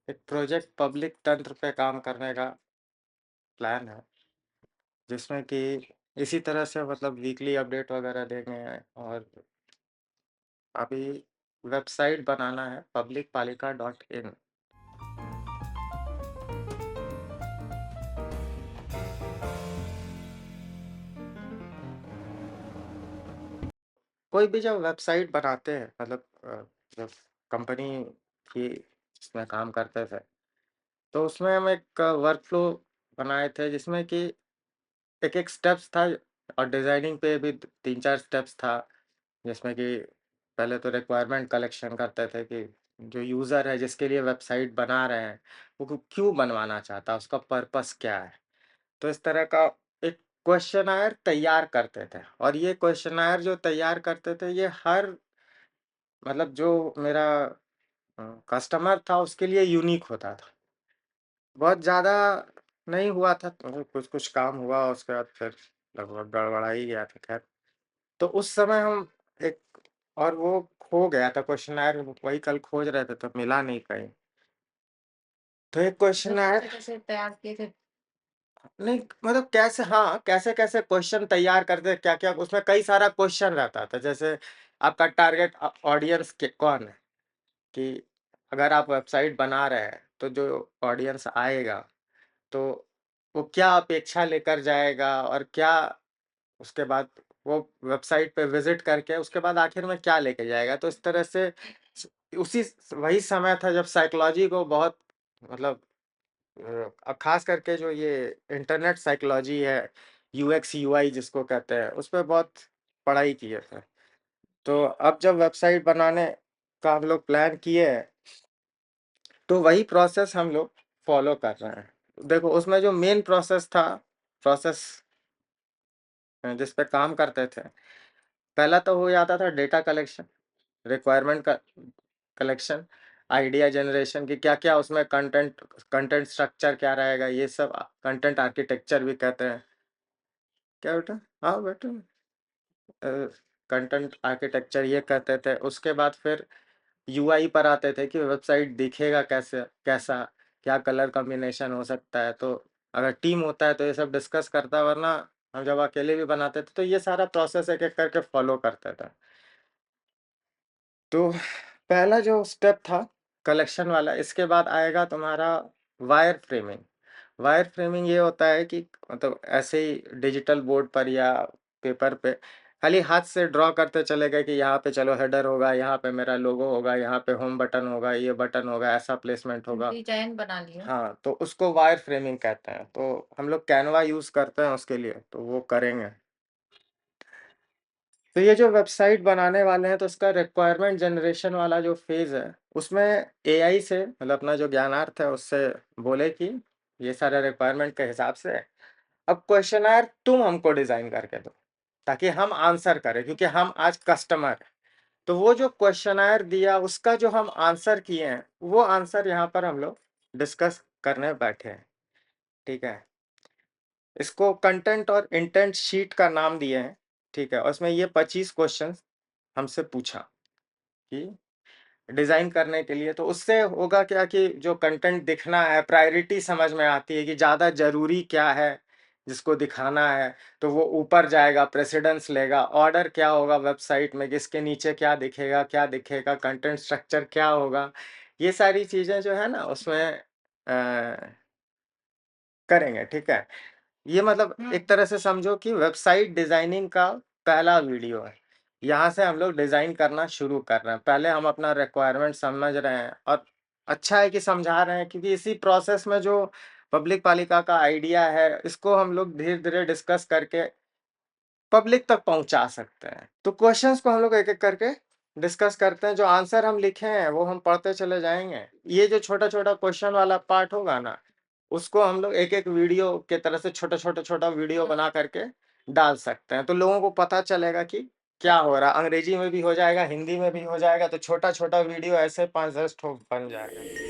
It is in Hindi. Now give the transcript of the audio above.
एक प्रोजेक्ट पब्लिक तंत्र पे काम करने का प्लान है, जिसमें कि इसी तरह से मतलब वीकली अपडेट वगैरह देंगे और अभी वेबसाइट बनाना है publicpalika.in। कोई भी जब वेबसाइट बनाते हैं मतलब जब कंपनी की जिसमें काम करते थे, तो उसमें हम एक वर्कफ़्लो बनाए थे जिसमें कि एक-एक स्टेप्स था और डिज़ाइनिंग पे भी 3-4 स्टेप्स था। जिसमें कि पहले तो रिक्वायरमेंट कलेक्शन करते थे कि जो यूज़र है जिसके लिए वेबसाइट बना रहे हैं, वो क्यों बनवाना चाहता है, उसका पर्पस क्या है? तो इस तरह का एक क्वेश्चनायर तैयार करते थे और ये क्वेश्चनायर जो तैयार करते थे, ये हर मतलब जो मेरा कस्टमर था उसके लिए यूनिक होता था। बहुत ज़्यादा नहीं हुआ था, तो कुछ-कुछ काम हुआ, उसके बाद फिर लगभग गड़बड़ा ही गया था, खैर। तो उस समय हम एक और वो खो गया था क्वेश्चनायर, वही कल खोज रहे थे तो मिला नहीं कहीं। तो एक क्वेश्चनायर कैसे तैयार किए थे? नहीं मतलब कैसे, हाँ, कैसे-कैसे क्वेश्चन तैयार करते, क्या-क्या उसमें कई सारा क्वेश्चन रहता था। जैसे आपका टारगेट ऑडियंस कौन है? कि अगर आप वेबसाइट बना रहे हैं, तो जो ऑडियंस आएगा, तो वो क्या अपेक्षा लेकर जाएगा और क्या उसके बाद वो वेबसाइट पे विज़िट करके उसके बाद आखिर में क्या लेके जाएगा? तो इस तरह से स उसी वही समय था जब साइकोलॉजी को बहुत मतलब ख़ास करके जो ये इंटरनेट साइकोलॉजी है, यूएक्स, यूआई जिसको कहते हैं, उस पे बहुत पढ़ाई किए थे। तो अब जब वेबसाइट बनाने का हम लोग प्लान किए हैं, तो वही प्रोसेस हम लोग फ़ॉलो कर रहे हैं। देखो उसमें जो मेन प्रोसेस जिस पे काम करते थे, पहला तो हो जाता था डेटा कलेक्शन, रिक्वायरमेंट का कलेक्शन, आइडिया जनरेशन कि क्या-क्या उसमें कंटेंट कंटेंट स्ट्रक्चर क्या रहेगा, ये सब कंटेंट आर्किटेक्चर भी कहते हैं। क्या बेटा? हाँ, बेटा। अ, कंटेंट आर्किटेक्चर ये कहते थे। उसके बाद फिर यूआई पर आते थे कि वेबसाइट दिखेगा कैसे, कैसा, क्या कलर कॉम्बिनेशन हो सकता है। तो अगर टीम होता है तो ये सब डिस्कस करता है, वरना हम जब अकेले भी बनाते थे तो ये सारा प्रोसेस एक-एक करके फॉलो करते थे। तो पहला जो स्टेप था कलेक्शन वाला, इसके बाद आएगा तुम्हारा वायर फ्रेमिंग। वायर फ्रेमिंग ये होता है कि मतलब ऐसे ही डिजिटल बोर्ड पर या पेपर पे खाली हाथ से ड्रॉ करते चले गए कि यहाँ पे चलो हेडर होगा, यहाँ पे मेरा लोगो होगा, यहाँ पे होम बटन होगा, ये बटन होगा, ऐसा प्लेसमेंट होगा। डिज़ाइन बना लिया। हाँ, तो उसको वायर फ्रेमिंग कहते हैं। तो हम लोग कैनवा यूज़ करते हैं उसके लिए, तो वो करेंगे। तो ये जो वेबसाइट बनाने वाले हैं, तो इसका रिक्वायरमेंट जनरेशन वाला जो फ़ेज़ है, उसमें एआई से मतलब अपना जो ज्ञानार्थ है, उससे बोले कि ये सारे रिक्वायरमेंट के हिसाब से अब क्वेश्चनेयर तुम हमको डिज़ाइन करके दो, ताकि हम आंसर करें क्योंकि हम आज कस्टमर हैं। तो वो जो क्वेश्चनेयर दिया, उसका जो हम आंसर किए हैं, वो आंसर यहाँ पर हम लोग डिस्कस करने बैठे हैं, ठीक है? इसको कंटेंट और इंटेंट शीट का नाम दिए हैं, ठीक है? और उसमें ये 25 क्वेश्चन्स हमसे पूछा कि डिज़ाइन करने के लिए, तो उससे होगा क्या कि जो कंटेंट दिखना है, प्रायोरिटी समझ में आती है कि ज़्यादा ज़रूरी क्या है, जिसको दिखाना है, तो वो ऊपर जाएगा, प्रेसिडेंस लेगा। ऑर्डर क्या होगा वेबसाइट में, किसके नीचे क्या दिखेगा, कंटेंट स्ट्रक्चर क्या होगा, ये सारी चीज़ें जो है ना उसमें करेंगे, ठीक है? ये मतलब एक तरह से समझो कि वेबसाइट डिज़ाइनिंग का पहला वीडियो है। यहाँ से हम लोग डिज़ाइन करना शुरू कर रहे हैं। पहले हम अपना रिक्वायरमेंट समझ रहे हैं और अच्छा है कि समझा रहे हैं क्योंकि इसी प्रोसेस में जो पब्लिक पालिका का आइडिया है, इसको हम लोग धीरे-धीरे डिस्कस करके पब्लिक तक पहुँचा सकते हैं। तो क्वेश्चंस को हम लोग एक-एक करके डिस्कस करते हैं, जो आंसर हम लिखे हैं, वो हम पढ़ते चले जाएँगे। ये जो छोटा-छोटा क्वेश्चन वाला पार्ट होगा ना, उसको हम लोग एक-एक वीडियो के तरह से छोटा-छोटा वीडियो बना करके डाल सकते हैं। तो लोगों को पता चलेगा कि क्या हो रहा है। अंग्रेजी में भी हो जाएगा, हिंदी में भी हो जाएगा, तो छोटा-छोटा वीडियो ऐसे 5-10 ठो बन जाएगा।